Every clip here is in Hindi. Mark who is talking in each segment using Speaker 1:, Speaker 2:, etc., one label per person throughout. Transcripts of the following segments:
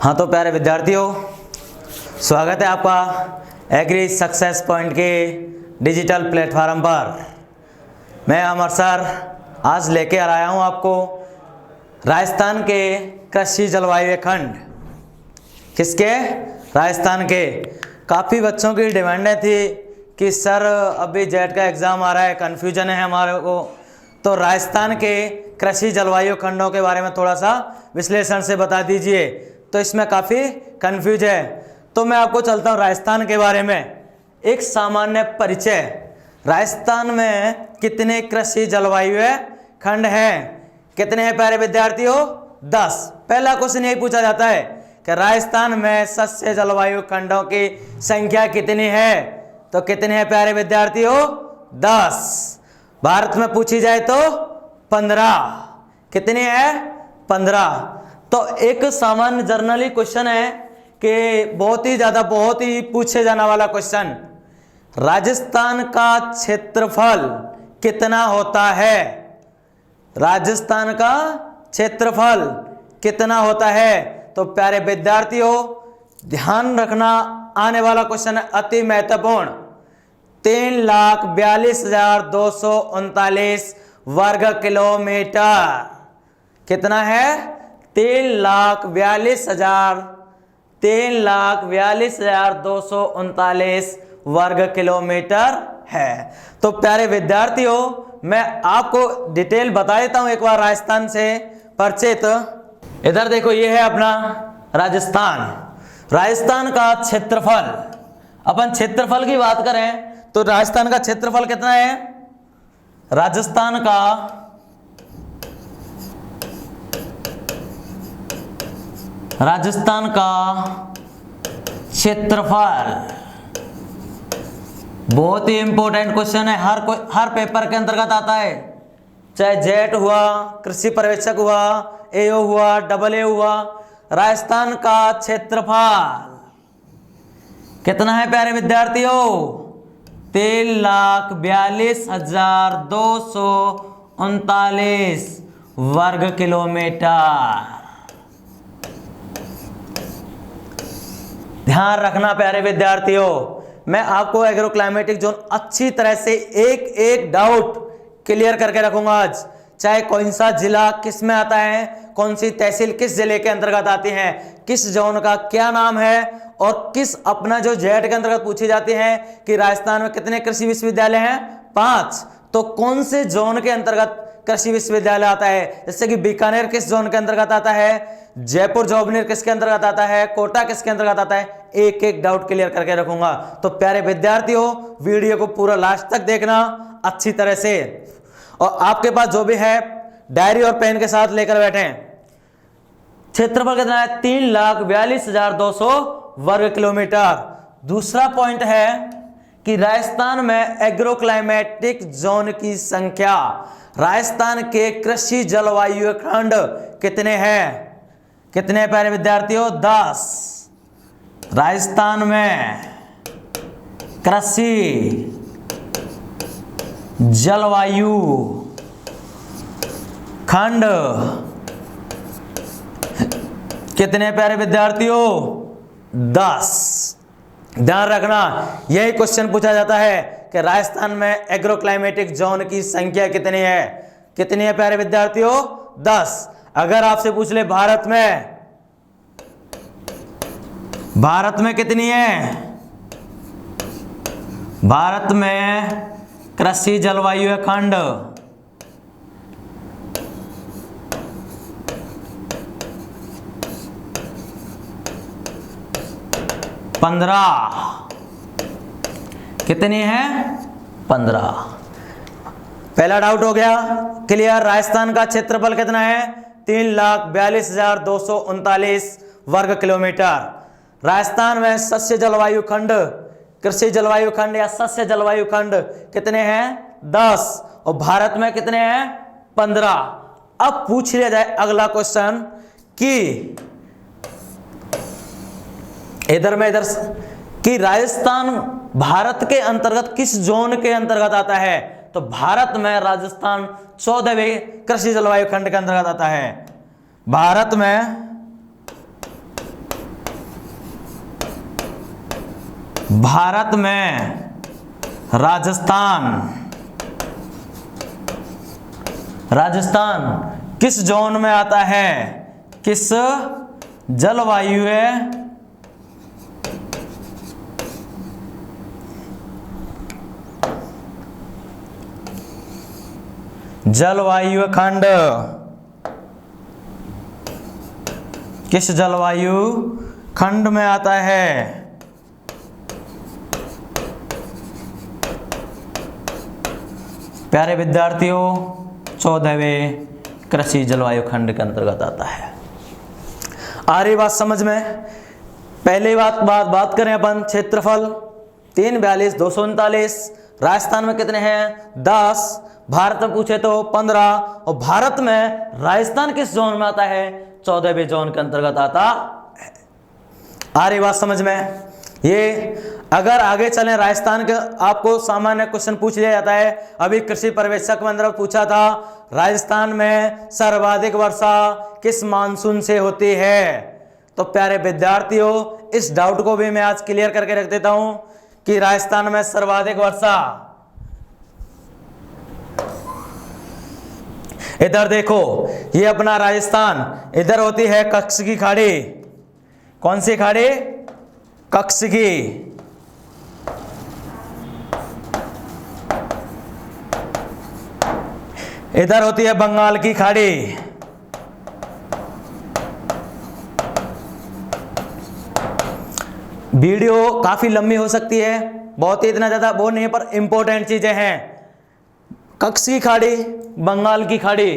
Speaker 1: हाँ तो प्यारे विद्यार्थियों, स्वागत है आपका एग्री सक्सेस पॉइंट के डिजिटल प्लेटफॉर्म पर। मैं अमर सर आज लेके आ आया हूँ आपको राजस्थान के कृषि जलवायु खंड। किसके? राजस्थान के। काफ़ी बच्चों की डिमांडें थी कि सर अभी जेट का एग्ज़ाम आ रहा है, कन्फ्यूजन है हमारे को, तो राजस्थान के कृषि जलवायु खंडों के बारे में थोड़ा सा विश्लेषण से बता दीजिए। तो इसमें काफ़ी कन्फ्यूज है, तो मैं आपको चलता हूँ राजस्थान के बारे में एक सामान्य परिचय। राजस्थान में कितने कृषि जलवायु खंड हैं? कितने हैं प्यारे विद्यार्थियों? 10। पहला क्वेश्चन यही पूछा जाता है कि राजस्थान में सस्य जलवायु खंडों की संख्या कितनी है? तो कितने हैं प्यारे विद्यार्थियों? 10। भारत में पूछी जाए तो 15। कितनी है? 15। तो एक सामान्य जर्नली क्वेश्चन है कि बहुत ही पूछे जाने वाला क्वेश्चन, राजस्थान का क्षेत्रफल कितना होता है? राजस्थान का क्षेत्रफल कितना होता है? तो प्यारे विद्यार्थियों ध्यान रखना, आने वाला क्वेश्चन है अति महत्वपूर्ण। 3,42,239 वर्ग किलोमीटर। कितना है? 3,42,239 वर्ग किलोमीटर है। तो प्यारे विद्यार्थियों मैं आपको डिटेल बता देता हूं एक बार राजस्थान से परिचित। इधर देखो, ये है अपना राजस्थान। राजस्थान का क्षेत्रफल, अपन क्षेत्रफल की बात करें तो राजस्थान का क्षेत्रफल कितना है? राजस्थान का क्षेत्रफल बहुत ही इंपॉर्टेंट क्वेश्चन है, हर पेपर के अंतर्गत आता है, चाहे जेट हुआ, कृषि पर्यवेक्षक हुआ, एओ हुआ, डबल ए हुआ। राजस्थान का क्षेत्रफल कितना है प्यारे विद्यार्थियों? 3,42,239 वर्ग किलोमीटर। ध्यान रखना प्यारे विद्यार्थियों, मैं आपको एग्रो क्लाइमेटिक जोन अच्छी तरह से एक एक डाउट क्लियर करके रखूंगा आज। चाहे कौन सा जिला किस में आता है, कौन सी तहसील किस जिले के अंतर्गत आती है, किस जोन का क्या नाम है, और किस अपना जो जेट के अंतर्गत पूछी जाती है कि राजस्थान में कितने कृषि विश्वविद्यालय हैं? 5। तो कौन से जोन के अंतर्गत कृषि विश्वविद्यालय आता है? जैसे कि बीकानेर किस जोन के अंतर्गत आता है, जयपुर जोबनेर किसके अंतर्गत आता है, कोटा किसके अंतर्गत आता है, एक एक डाउट क्लियर करके रखूंगा। तो प्यारे विद्यार्थियों वीडियो को पूरा लास्ट तक देखना अच्छी तरह से, और आपके पास जो भी है डायरी और पेन के साथ लेकर बैठे। क्षेत्रफल कितना है? 3,42,200 वर्ग किलोमीटर। दूसरा पॉइंट है कि राजस्थान में एग्रो क्लाइमेटिक जोन की संख्या, राजस्थान के कृषि जलवायु खंड कितने हैं? कितने प्यारे विद्यार्थियों? 10। राजस्थान में कृषि जलवायु खंड कितने प्यारे विद्यार्थियों? 10। ध्यान रखना, यही क्वेश्चन पूछा जाता है कि राजस्थान में एग्रो क्लाइमेटिक जोन की संख्या कितनी है? कितनी है प्यारे विद्यार्थियों? 10। अगर आपसे पूछ ले भारत में कितनी है? भारत में कृषि जलवायु खंड 15। कितनी है? 15। पहला डाउट हो गया क्लियर। राजस्थान का क्षेत्रफल कितना है? 3,42,239 वर्ग किलोमीटर। राजस्थान में सस्य जलवायु खंड, कृषि जलवायु खंड या सस्य जलवायु खंड कितने हैं? 10। और भारत में कितने हैं? 15। अब पूछ लिया जाए अगला क्वेश्चन कि इधर कि राजस्थान भारत के अंतर्गत किस जोन के अंतर्गत आता है? तो भारत में राजस्थान 14वें कृषि जलवायु खंड के अंतर्गत आता है। भारत में भारत में राजस्थान किस जोन में आता है, किस जलवायु खंड, किस जलवायु खंड में आता है? प्यारे विद्यार्थियों, 14वें कृषि जलवायु खंड के अंतर्गत आता है। आ रही बात समझ में? पहली बात करें अपन क्षेत्रफल 342,239। राजस्थान में कितने हैं? 10। भारत में पूछे तो 15। और भारत में राजस्थान किस जोन में आता है? 14वें जोन के अंतर्गत आता है। आ रही बात समझ में? ये अगर आगे चलें, राजस्थान के आपको सामान्य क्वेश्चन पूछ लिया जाता है। अभी कृषि पर्यवेक्षक में अंदर पूछा था, राजस्थान में सर्वाधिक वर्षा किस मानसून से होती है? तो प्यारे विद्यार्थियों, इस डाउट को भी मैं आज क्लियर करके रख देता हूं कि राजस्थान में सर्वाधिक वर्षा, इधर देखो, ये अपना राजस्थान, इधर होती है कच्छ की खाड़ी। कौन सी खाड़ी? कच्छ की। इधर होती है बंगाल की खाड़ी। वीडियो काफी लंबी हो सकती है, बहुत ही इतना ज्यादा वो नहीं है, पर इंपॉर्टेंट चीजें हैं। कच्छ की खाड़ी, बंगाल की खाड़ी,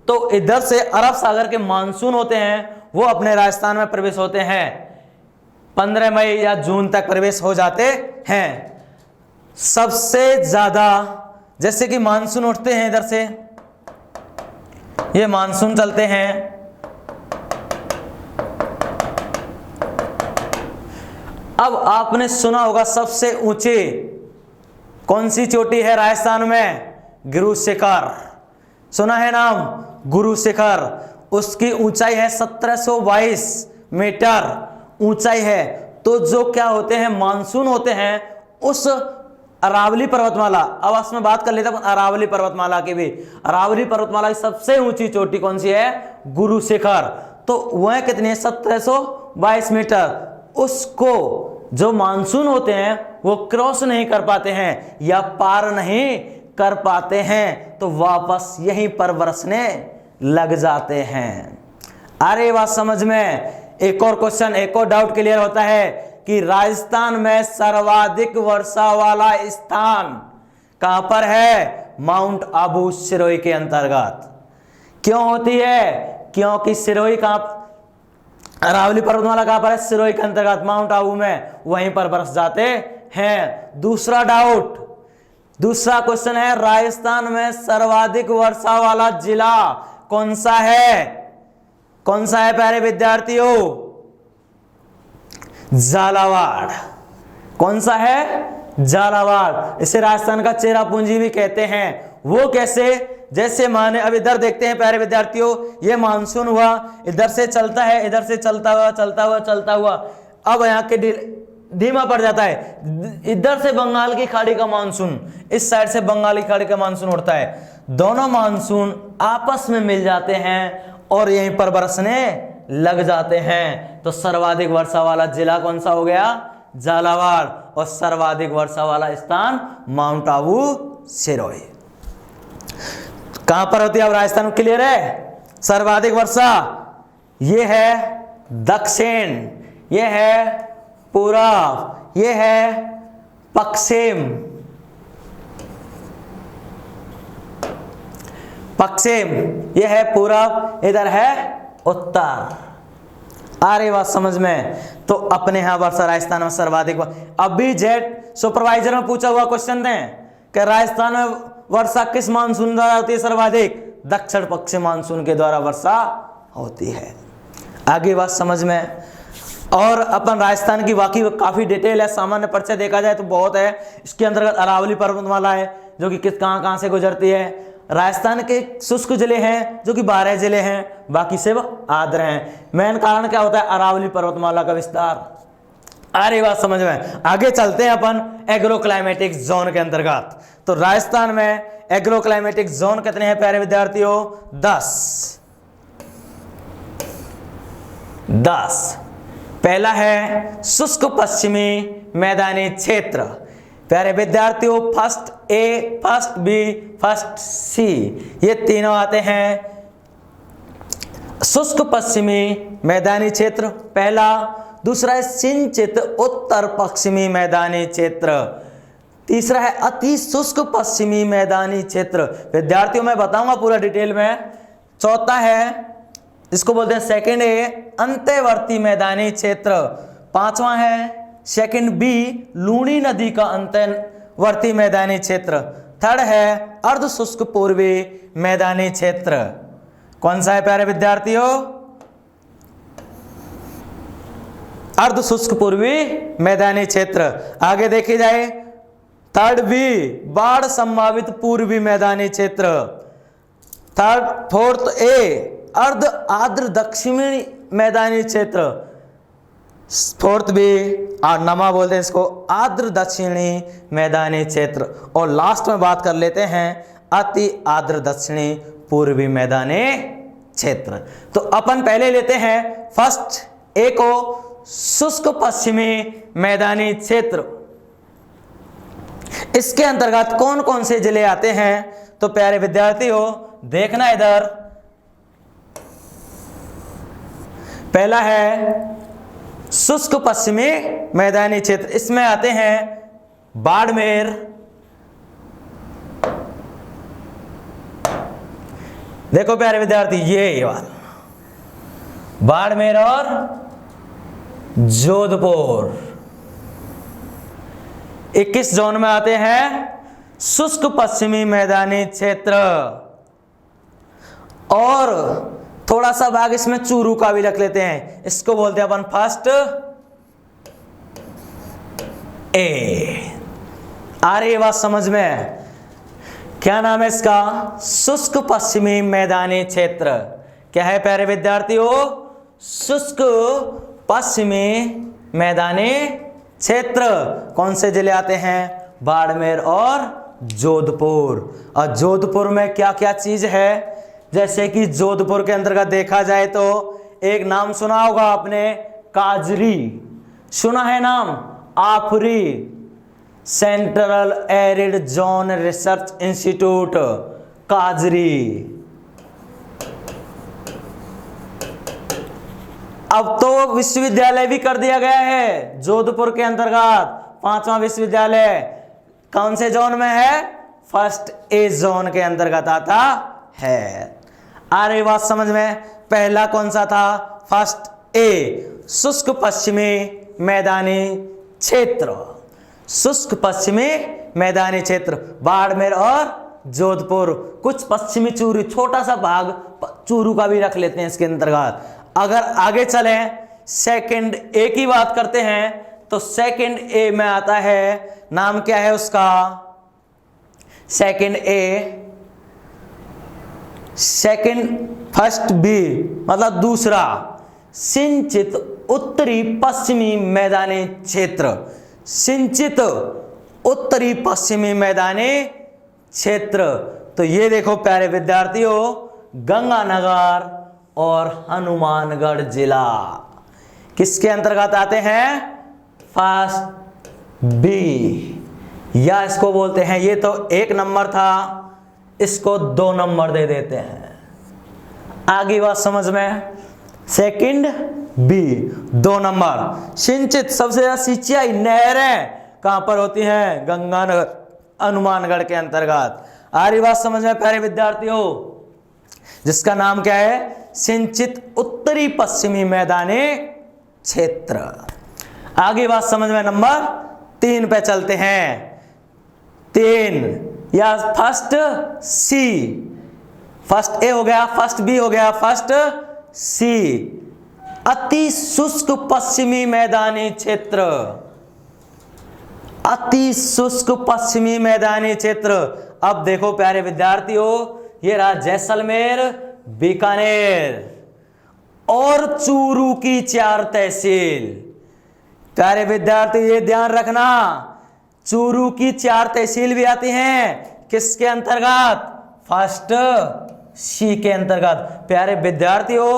Speaker 1: तो इधर से अरब सागर के मानसून होते हैं, वो अपने राजस्थान में प्रवेश होते हैं। 15 मई या जून तक प्रवेश हो जाते हैं। सबसे ज्यादा जैसे कि मानसून उठते हैं इधर से, ये मानसून चलते हैं। अब आपने सुना होगा सबसे ऊंची कौन सी चोटी है राजस्थान में? गुरु शिखर। सुना है नाम? गुरु शिखर। उसकी ऊंचाई है 1722 मीटर ऊंचाई है। तो जो क्या होते हैं, मानसून होते हैं उस अरावली पर्वतमाला, अब उसमें बात कर लेते हैं अरावली पर्वतमाला की भी। अरावली पर्वतमाला की सबसे ऊंची चोटी कौन सी है? गुरु शिखर। तो वह कितनी है? 1722 मीटर। उसको जो मानसून होते हैं वो क्रॉस नहीं कर पाते हैं या पार नहीं कर पाते हैं, तो वापस यहीं पर बरसने लग जाते हैं। अरे बात समझ में? एक और क्वेश्चन, एक और डाउट क्लियर होता है कि राजस्थान में सर्वाधिक वर्षा वाला स्थान कहां पर है? माउंट आबू सिरोही के अंतर्गत। क्यों होती है? क्योंकि सिरोही कहां, अरावली पर्वतमाला कहां पर है? सिरोही के अंतर्गत, माउंट आबू में, वहीं पर बरस जाते हैं। दूसरा डाउट, दूसरा क्वेश्चन है, राजस्थान में सर्वाधिक वर्षा वाला जिला कौन सा है? कौन सा है प्यारे विद्यार्थियों? झालावाड़। कौन सा है? झालावाड़। इसे राजस्थान का चेरापूंजी भी कहते हैं। वो कैसे? जैसे माने अब इधर देखते हैं प्यारे विद्यार्थियों, ये मानसून हुआ, इधर से चलता है, इधर से चलता हुआ अब यहाँ के धीमा पड़ जाता है। इधर से बंगाल की खाड़ी का मानसून, इस साइड से बंगाल की खाड़ी का मानसून उड़ता है। दोनों मानसून आपस में मिल जाते हैं और यहीं पर बरसने लग जाते हैं। तो सर्वाधिक वर्षा वाला जिला कौन सा हो गया? झालावाड़। और सर्वाधिक वर्षा वाला स्थान माउंट आबू सिरोही। कहां पर होती है? अब राजस्थान में क्लियर है सर्वाधिक वर्षा। ये है दक्षिण, ये है पूर्व, ये है पश्चिम। पश्चिम ये है पूरब, इधर है उत्तर। आ रही बात समझ में? तो अपने यहां वर्षा राजस्थान में सर्वाधिक। अभी जेट सुपरवाइजर में पूछा हुआ क्वेश्चन दें कि राजस्थान में वर्षा किस मानसून द्वारा होती है सर्वाधिक? दक्षिण पश्चिम मानसून के द्वारा वर्षा होती है। आगे बात समझ में? और अपन राजस्थान की बाकी काफी डिटेल है, सामान्य परिचय देखा जाए तो बहुत है। इसके अंतर्गत अरावली पर्वतमाला है जो कि किस कहां से गुजरती है। राजस्थान के शुष्क जिले हैं जो कि 12 जिले हैं, बाकी सिर्फ आर्द्र हैं। मेन कारण क्या होता है? अरावली पर्वतमाला का विस्तार। आ रही बात समझ में? आगे चलते हैं अपन एग्रो क्लाइमेटिक जोन के अंतर्गत। तो राजस्थान में एग्रो क्लाइमेटिक जोन कितने हैं प्यारे विद्यार्थियों? 10। पहला है शुष्क पश्चिमी मैदानी क्षेत्र। प्यारे विद्यार्थियों, first A, first B, first सी, ये तीनों आते हैं शुष्क पश्चिमी मैदानी क्षेत्र पहला। दूसरा है सिंचित उत्तर पश्चिमी मैदानी क्षेत्र। तीसरा है अति शुष्क पश्चिमी मैदानी क्षेत्र। विद्यार्थियों मैं बताऊंगा पूरा डिटेल में। चौथा है, इसको बोलते हैं सेकंड ए, अंत्यवर्ती मैदानी क्षेत्र। पांचवा है सेकंड बी, लूणी नदी का अंत्यवर्ती मैदानी क्षेत्र। थर्ड है अर्ध शुष्क पूर्वी मैदानी क्षेत्र। कौन सा है प्यारे विद्यार्थियों? अर्ध शुष्क पूर्वी मैदानी क्षेत्र। आगे देखी जाए, थर्ड बी, बाढ़ संभावित पूर्वी मैदानी क्षेत्र। फोर्थ ए, अर्ध आर्द्र दक्षिणी मैदानी क्षेत्र। फोर्थ बी, और नमा बोलते हैं इसको, आर्द्र दक्षिणी मैदानी क्षेत्र। और लास्ट में बात कर लेते हैं अति आर्द्र दक्षिणी पूर्वी मैदानी क्षेत्र। तो अपन पहले लेते हैं फर्स्ट ए को, शुष्क पश्चिमी मैदानी क्षेत्र। इसके अंतर्गत कौन कौन से जिले आते हैं? तो प्यारे विद्यार्थियों देखना इधर, पहला है शुष्क पश्चिमी मैदानी क्षेत्र। इसमें आते हैं बाड़मेर, देखो प्यारे विद्यार्थी ये वाला बाड़मेर और जोधपुर 21 जोन में आते हैं शुष्क पश्चिमी मैदानी क्षेत्र। और थोड़ा सा भाग इसमें चूरू का भी रख लेते हैं, इसको बोलते हैं अपन फर्स्ट ए। आ रही है बात समझ में? क्या नाम है इसका? शुष्क पश्चिमी मैदानी क्षेत्र। क्या है प्यारे विद्यार्थियों? शुष्क पश्चिमी मैदानी क्षेत्र। कौन से जिले आते हैं? बाड़मेर और जोधपुर। और जोधपुर में क्या क्या चीज है? जैसे कि जोधपुर के अंतर्गत देखा जाए तो एक नाम सुना होगा आपने, काजरी, सुना है नाम? AFRI, Central Arid Zone Research Institute, काजरी। अब तो विश्वविद्यालय भी कर दिया गया है जोधपुर के अंतर्गत, 5वां विश्वविद्यालय। कौन से जोन में है? फर्स्ट ए जोन के अंतर्गत आता है। आ रही बात समझ में? पहला कौन सा था? फर्स्ट ए, शुष्क पश्चिमी मैदानी क्षेत्र। शुष्क पश्चिमी मैदानी क्षेत्र, बाड़मेर और जोधपुर। कुछ पश्चिमी चूरू, छोटा सा भाग चूरू का भी रख लेते हैं इसके अंतर्गत। अगर आगे चले सेकंड ए की बात करते हैं तो सेकंड ए में आता है, नाम क्या है उसका? Second A, second first B मतलब दूसरा, सिंचित उत्तरी पश्चिमी मैदानी क्षेत्र। सिंचित उत्तरी पश्चिमी मैदानी क्षेत्र। तो ये देखो प्यारे विद्यार्थियों, गंगानगर और हनुमानगढ़ जिला किसके अंतर्गत आते हैं? फर्स्ट बी, या इसको बोलते हैं, ये तो 1 नंबर था, इसको 2 नंबर दे देते हैं। आगे बात समझ में? सेकंड बी 2 नंबर। सिंचित, सबसे ज्यादा सिंचाई नहरें कहां पर होती हैं? गंगानगर हनुमानगढ़ के अंतर्गत। आ रही बात समझ में प्यारे विद्यार्थियों? जिसका नाम क्या है? सिंचित उत्तरी पश्चिमी मैदानी क्षेत्र। आगे बात समझ में? नंबर 3 पे चलते हैं। 3 या फर्स्ट सी, फर्स्ट ए हो गया, फर्स्ट बी हो गया, फर्स्ट सी, अति शुष्क पश्चिमी मैदानी क्षेत्र। अति शुष्क पश्चिमी मैदानी क्षेत्र। अब देखो प्यारे विद्यार्थियों, ये रहा जैसलमेर, बीकानेर और चूरू की 4 तहसील। प्यारे विद्यार्थी ये ध्यान रखना, चूरू की 4 तहसील भी आती हैं किसके अंतर्गत? फर्स्ट सी के अंतर्गत। प्यारे विद्यार्थियों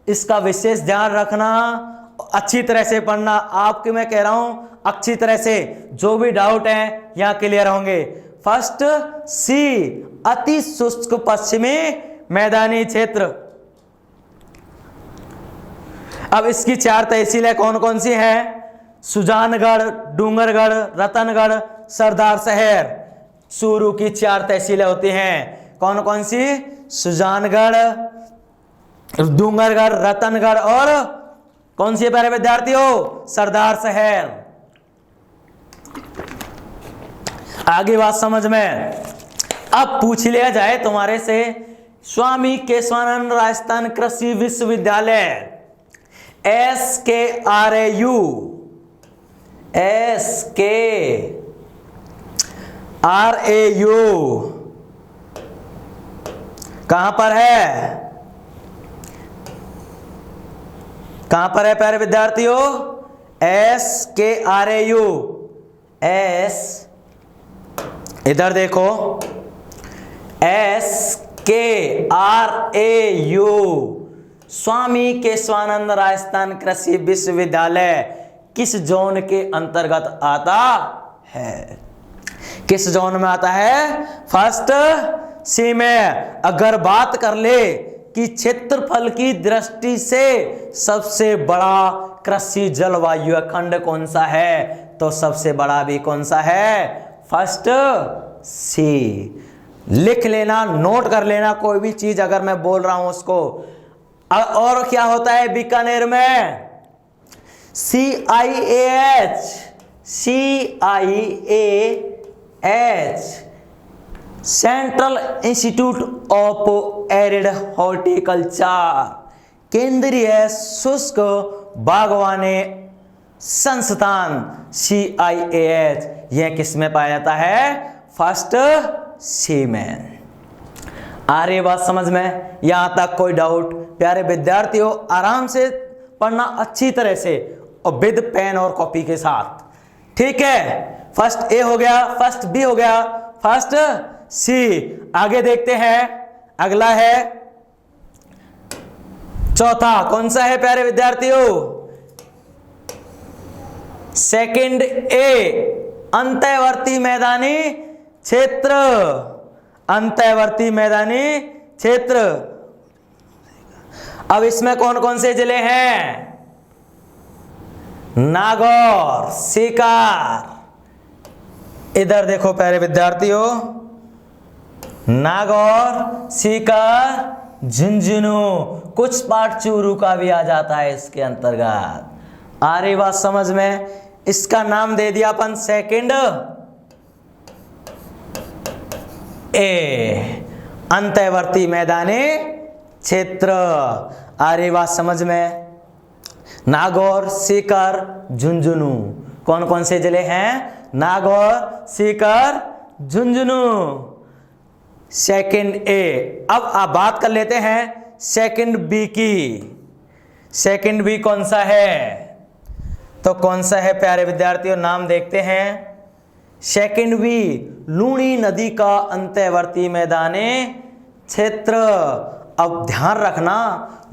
Speaker 1: इसका विशेष ध्यान रखना, अच्छी तरह से पढ़ना। आपके मैं कह रहा हूं अच्छी तरह से, जो भी डाउट है यहां क्लियर होंगे। फर्स्ट सी अति शुष्क पश्चिमी मैदानी क्षेत्र। अब इसकी 4 तहसीलें कौन कौन सी हैं? सुजानगढ़, डूंगरगढ़, रतनगढ़, सरदार शहर। चूरू की 4 तहसीलें होती हैं, कौन कौन सी? सुजानगढ़, डूंगरगढ़, रतनगढ़ और कौन सी है प्यारे विद्यार्थियों? सरदार शहर। आगे बात समझ में। अब पूछ लिया जाए तुम्हारे से, स्वामी केशवानंद राजस्थान कृषि विश्वविद्यालय SKRAU कहां पर है? कहां पर है प्यारे विद्यार्थियों? SKRAU इधर देखो, SKRAU स्वामी केशवानंद राजस्थान कृषि विश्वविद्यालय किस जोन के अंतर्गत आता है? किस जोन में आता है? फर्स्ट सी में। अगर बात कर ले कि क्षेत्रफल की दृष्टि से सबसे बड़ा कृषि जलवायु खंड कौन सा है, तो सबसे बड़ा भी कौन सा है? फर्स्ट सी। लिख लेना, नोट कर लेना, कोई भी चीज अगर मैं बोल रहा हूं उसको। और क्या होता है बीकानेर में? CIAH central institute of arid horticulture, केंद्रीय शुष्क बागवानी संस्थान CIAH। यह किस में पाया जाता है? फर्स्ट सी में। आ रही बात समझ में? यहां तक कोई डाउट? प्यारे विद्यार्थियों आराम से पढ़ना अच्छी तरह से और विद पेन और कॉपी के साथ, ठीक है। फर्स्ट ए हो गया, फर्स्ट बी हो गया, फर्स्ट सी। आगे देखते हैं, अगला है चौथा, कौन सा है प्यारे विद्यार्थियों? सेकंड ए अंतःवर्ती मैदानी क्षेत्र। अंतःवर्ती मैदानी क्षेत्र। अब इसमें कौन कौन से जिले हैं? नागौर, सीकर। इधर देखो प्यारे विद्यार्थियों, नागौर, सीकर, झुंझुनू, कुछ पार्ट चूरू का भी आ जाता है इसके अंतर्गत। आ रही बात समझ में? इसका नाम दे दिया अपन सेकंड ए अंतःवर्ती मैदानी क्षेत्र। आ रही बात समझ में? नागौर, सीकर, झुंझुनू, कौन कौन से जिले हैं? नागौर, सीकर, झुंझुनू। Second A. अब आप बात कर लेते हैं सेकंड बी की। सेकंड बी कौन सा है? तो कौन सा है प्यारे विद्यार्थियों? नाम देखते हैं। सेकंड बी लूणी नदी का अंतःवर्ती मैदानी क्षेत्र। अब ध्यान रखना,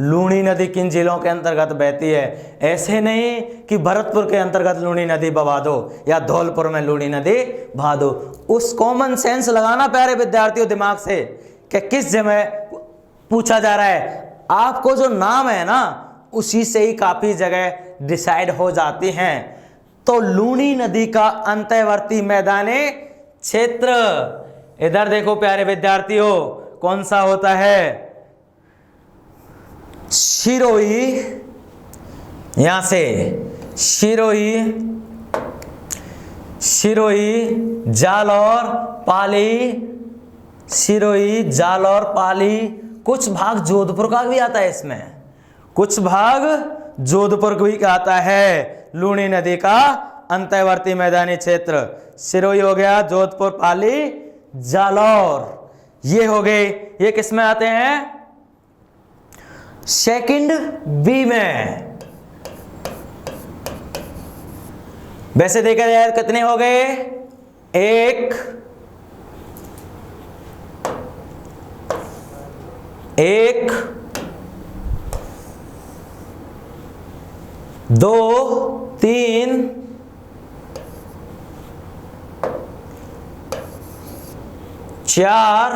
Speaker 1: लूणी नदी किन जिलों के अंतर्गत बहती है? ऐसे नहीं कि भरतपुर के अंतर्गत लूणी नदी बहा दो या धौलपुर में लूणी नदी बहा दो। उस कॉमन सेंस लगाना प्यारे विद्यार्थियों दिमाग से कि किस जगह पूछा जा रहा है। आपको जो नाम है ना उसी से ही काफी जगह डिसाइड हो जाती हैं। तो लूणी नदी का अंतःवर्ती मैदानी क्षेत्र, इधर देखो प्यारे विद्यार्थियों, कौन सा होता है? सिरोही, यहां से सिरोही, जालौर, पाली, सिरोही, जालौर, पाली, कुछ भाग जोधपुर का भी आता है इसमें, कुछ भाग जोधपुर को भी आता है। लूणी नदी का अंतःवर्ती मैदानी क्षेत्र सिरोही हो गया, जोधपुर, पाली, जालौर, ये हो गए। ये किस में आते हैं? सेकंड बी में। वैसे देखा जाए कितने हो गए, 1 2 3 4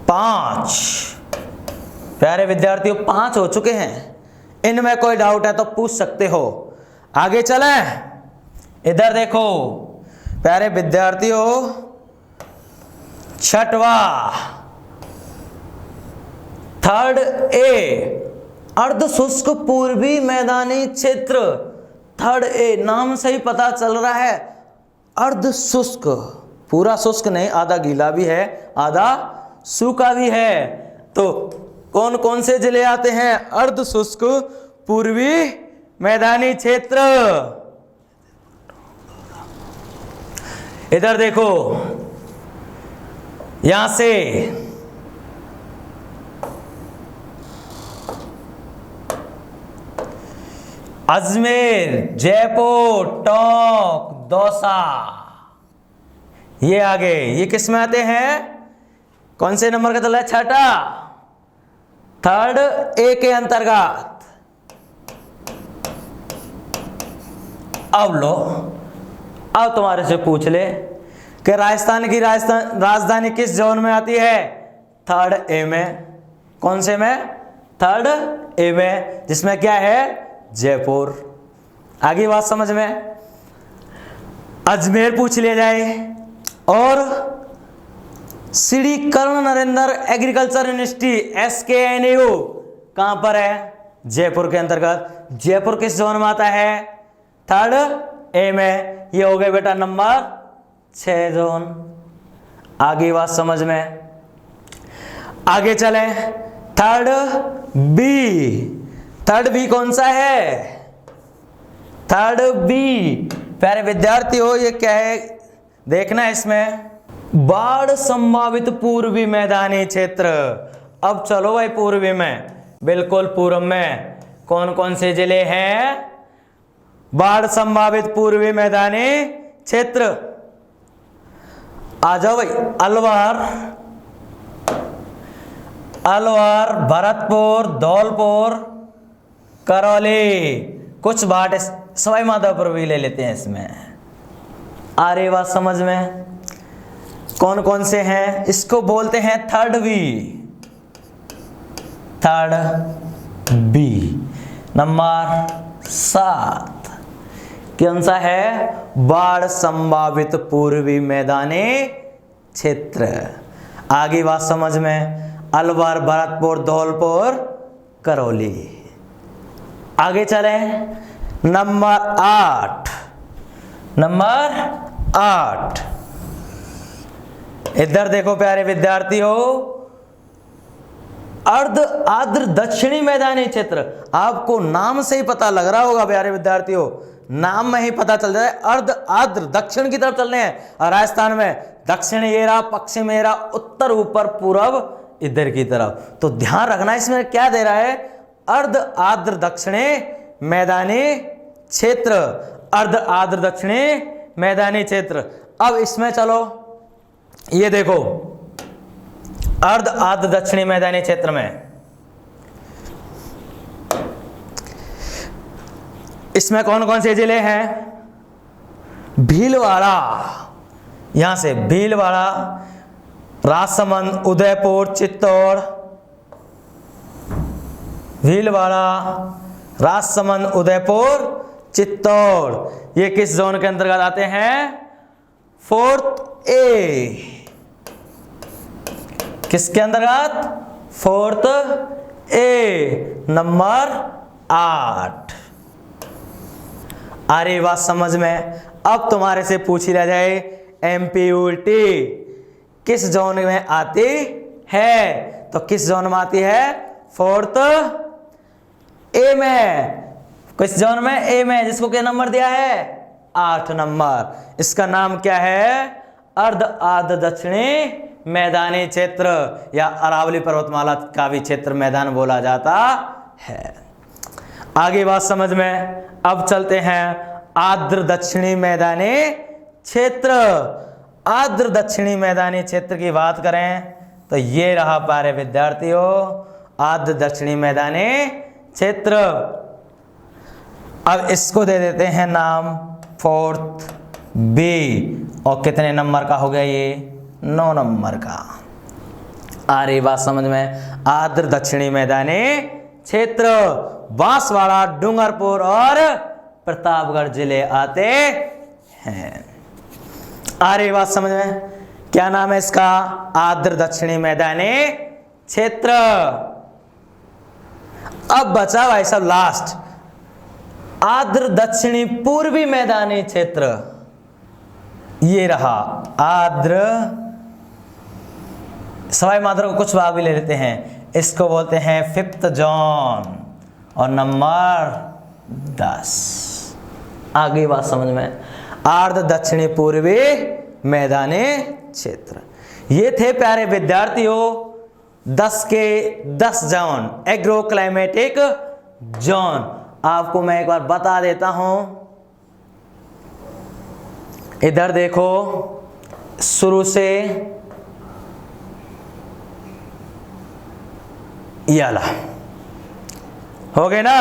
Speaker 1: 5। प्यारे विद्यार्थियों 5 हो चुके हैं। इनमें कोई डाउट है तो पूछ सकते हो। आगे चलें, इधर देखो प्यारे विद्यार्थियों, छठवा 3rd ए अर्ध शुष्क पूर्वी मैदानी क्षेत्र। 3rd ए नाम से ही पता चल रहा है अर्ध शुष्क, पूरा शुष्क नहीं, आधा गीला भी है आधा सूखा भी है। तो कौन कौन से जिले आते हैं अर्ध शुष्क पूर्वी मैदानी क्षेत्र? इधर देखो, यहां से अजमेर, जयपुर, टोंक, दौसा, ये आगे, ये किस में आते हैं? कौन से नंबर का चल रहा है? छठा, 3rd ए के अंतर्गत। अब लो, अब तुम्हारे से पूछ ले कि राजस्थान की राजधानी किस जोन में आती है? 3rd ए में। कौन से में? 3rd ए में, जिसमें क्या है? जयपुर। आगे बात समझ में? अजमेर पूछ लिया जाए, और श्री कर्ण नरेंद्र एग्रीकल्चर यूनिवर्सिटी SKNU कहां पर है? जयपुर के अंतर्गत। जयपुर किस जोन में आता है? 3rd ए में। ये हो गए बेटा नंबर 6 जोन। आगे बात समझ में? आगे चले, 3rd बी। 3rd बी कौन सा है? 3rd बी प्यारे विद्यार्थियों, ये क्या है देखना है इसमें, बाढ़ संभावित पूर्वी मैदानी क्षेत्र। अब चलो भाई पूर्वी में, बिल्कुल पूर्व में कौन कौन से जिले हैं बाढ़ संभावित पूर्वी मैदानी क्षेत्र? आ जाओ भाई, अलवर, भरतपुर, धौलपुर, करौली, कुछ बात सवाई माधोपुर भी ले लेते हैं इसमें। आ रही बात समझ में? कौन कौन से हैं? इसको बोलते हैं 3rd B. 3rd B number 7 कौन सा है? बाढ़ संभावित पूर्वी मैदानी क्षेत्र। आगे बात समझ में? अलवर, भरतपुर, धौलपुर, करौली। आगे चले, नंबर 8। नंबर 8 इधर देखो प्यारे विद्यार्थियों, अर्ध आर्द्र दक्षिणी मैदानी क्षेत्र। आपको नाम से ही पता लग रहा होगा प्यारे विद्यार्थियों, नाम में ही पता चल जाए अर्ध आर्द्र दक्षिण की तरफ चल रहे हैं। और राजस्थान में दक्षिण ये रहा, पश्चिम ये रहा, उत्तर, ऊपर, पूर्व इधर की तरफ। तो ध्यान रखना इसमें क्या दे रहा है? अर्ध आर्द्र दक्षिणी मैदानी क्षेत्र। अर्ध आर्द्र दक्षिणी मैदानी क्षेत्र। अब इसमें चलो, ये देखो अर्ध आर्द्र दक्षिणी मैदानी क्षेत्र में इसमें कौन कौन से जिले हैं? भीलवाड़ा, यहां से भीलवाड़ा, राजसमंद, उदयपुर, चित्तौड़। भीलवाड़ा, राजसमंद, उदयपुर, चित्तौड़, ये किस जोन के अंतर्गत आते हैं? 4th ए। किसके अंतर्गत? 4th ए नंबर 8। आ रही बात समझ में? अब तुम्हारे से पूछ लिया जाए एमपीयूटी किस जोन में आती है? तो किस जोन में आती है? 4th ए में। किस जोन में? ए में, जिसको क्या नंबर दिया है? 8 नंबर। इसका नाम क्या है? अर्ध आर्द्र दक्षिणी मैदानी क्षेत्र, या अरावली पर्वतमाला का भी क्षेत्र मैदान बोला जाता है। आगे बात समझ में? अब चलते हैं आर्द्र दक्षिणी मैदानी क्षेत्र। आर्द्र दक्षिणी मैदानी क्षेत्र की बात करें तो ये रहा प्यारे विद्यार्थियों आर्द्र दक्षिणी मैदानी क्षेत्र। अब इसको दे देते हैं नाम 4th बी, और कितने नंबर का हो गया ये? 9 नंबर का। आ रही बात समझ में? आर्द्र दक्षिणी मैदानी क्षेत्र बांसवाड़ा, डूंगरपुर और प्रतापगढ़ जिले आते हैं। आ रही बात समझ में? क्या नाम है इसका? आर्द्र दक्षिणी मैदानी क्षेत्र। अब बचा भाई साहब लास्ट, आर्द्र दक्षिणी पूर्वी मैदानी क्षेत्र। ये रहा आर्द्र, सवाई मात्रा को कुछ भाग भी ले लेते हैं, इसको बोलते हैं 5th जोन और नंबर 10। आगे बात समझ में? आर्द्र दक्षिणी पूर्वी मैदानी क्षेत्र। ये थे प्यारे विद्यार्थियों 10 के 10 जोन, एग्रो क्लाइमेटिक जोन। आपको मैं एक बार बता देता हूं, इधर देखो शुरू से याला हो गए ना।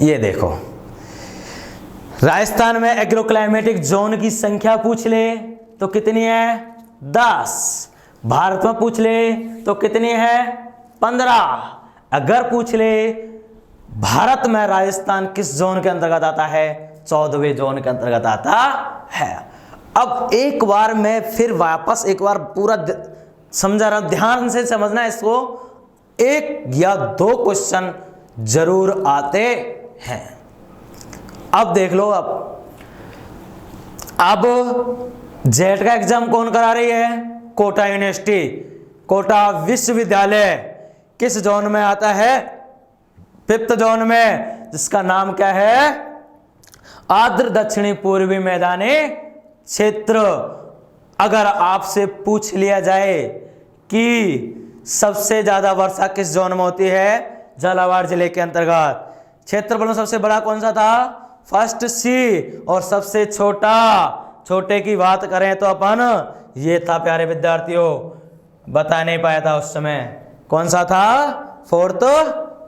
Speaker 1: ये देखो राजस्थान में एग्रो क्लाइमेटिक जोन की संख्या पूछ ले तो कितनी है? 10। भारत में पूछ ले तो कितनी है? 15। अगर पूछ ले भारत में राजस्थान किस जोन के अंतर्गत आता है? 14वें जोन के अंतर्गत आता है। अब एक बार मैं फिर वापस एक बार पूरा समझा रहा हूं, ध्यान से समझना इसको। 1 या 2 क्वेश्चन जरूर आते हैं। अब देख लो, अब जेट का एग्जाम कौन करा रही है? कोटा यूनिवर्सिटी, कोटा विश्वविद्यालय किस जोन में आता है? 5th जोन में, जिसका नाम क्या है? आर्द्र दक्षिणी पूर्वी मैदानी क्षेत्र। अगर आपसे पूछ लिया जाए कि सबसे ज्यादा वर्षा किस जोन में होती है? झालावाड़ जिले के अंतर्गत। क्षेत्रफल में सबसे बड़ा कौन सा था? 1st सी। और सबसे छोटा, छोटे की बात करें तो अपन ये था प्यारे विद्यार्थियों, बता नहीं पाया था उस समय, कौन सा था? 4th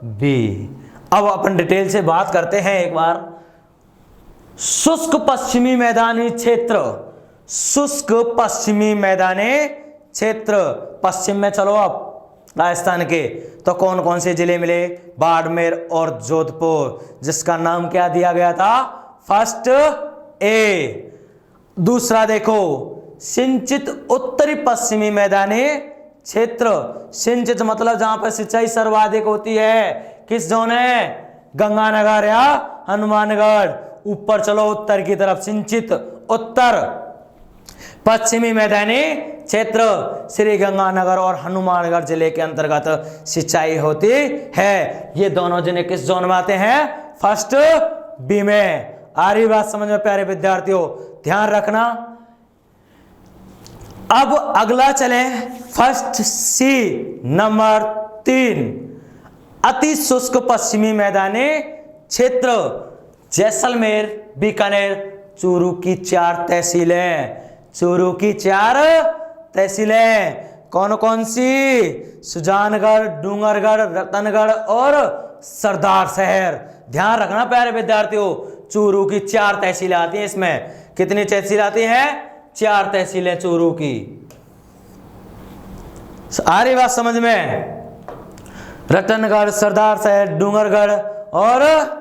Speaker 1: B. अब अपन डिटेल से बात करते हैं एक बार। शुष्क पश्चिमी मैदानी क्षेत्र, शुष्क पश्चिमी मैदानी क्षेत्र। पश्चिम में चलो अब राजस्थान के, तो कौन कौन से जिले मिले? बाड़मेर और जोधपुर, जिसका नाम क्या दिया गया था? 1st ए। दूसरा देखो सिंचित उत्तरी पश्चिमी मैदानी क्षेत्र। सिंचित मतलब जहां पर सिंचाई सर्वाधिक होती है, किस जोन है? गंगानगर या हनुमानगढ़। ऊपर चलो उत्तर की तरफ, सिंचित उत्तर पश्चिमी मैदानी क्षेत्र श्री गंगानगर और हनुमानगढ़ जिले के अंतर्गत सिंचाई होती है। ये दोनों जिले किस जोन में आते हैं? 1st बी में। आ रही बात समझ में प्यारे विद्यार्थियों? ध्यान रखना। अब अगला चले 1st सी, नंबर 3, अति शुष्क पश्चिमी मैदानी क्षेत्र। जैसलमेर, बीकानेर, चूरू की 4 तहसीलें। चूरू की 4 तहसीलें कौन कौन सी? सुजानगढ़, डूंगरगढ़, रतनगढ़ और सरदार शहर। ध्यान रखना प्यारे विद्यार्थियों, चूरू की 4 तहसीलें आती हैं। इसमें कितनी तहसील आती हैं? 4 तहसीलें चूरू की। आ रही बात समझ में? रतनगढ़, सरदार शहर, डूंगरगढ़ और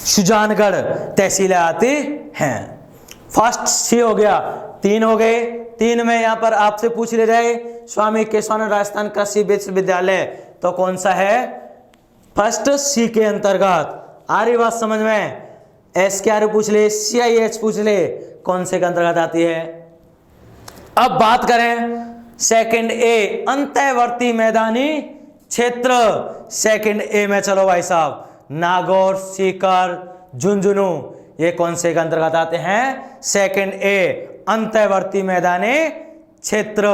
Speaker 1: सुजानगढ़ तहसीलें आती हैं। 1st सी हो गया। 3 हो गए। 3 में यहां पर आपसे पूछ ले जाए स्वामी केशवानंद राजस्थान कृषि विश्वविद्यालय, तो कौन सा है? 1st सी के अंतर्गत। आ रही बात समझ में? SKRU पूछ ले, CIH पूछ ले, कौन से के अंतर्गत आती है? अब बात करें 2nd ए, अंतःवर्ती मैदानी क्षेत्र। 2nd ए में चलो भाई साहब, नागौर, सीकर, झुंझुनू, ये कौन से के अंतर्गत आते हैं? 2nd ए, अंतःवर्ती मैदानी क्षेत्र।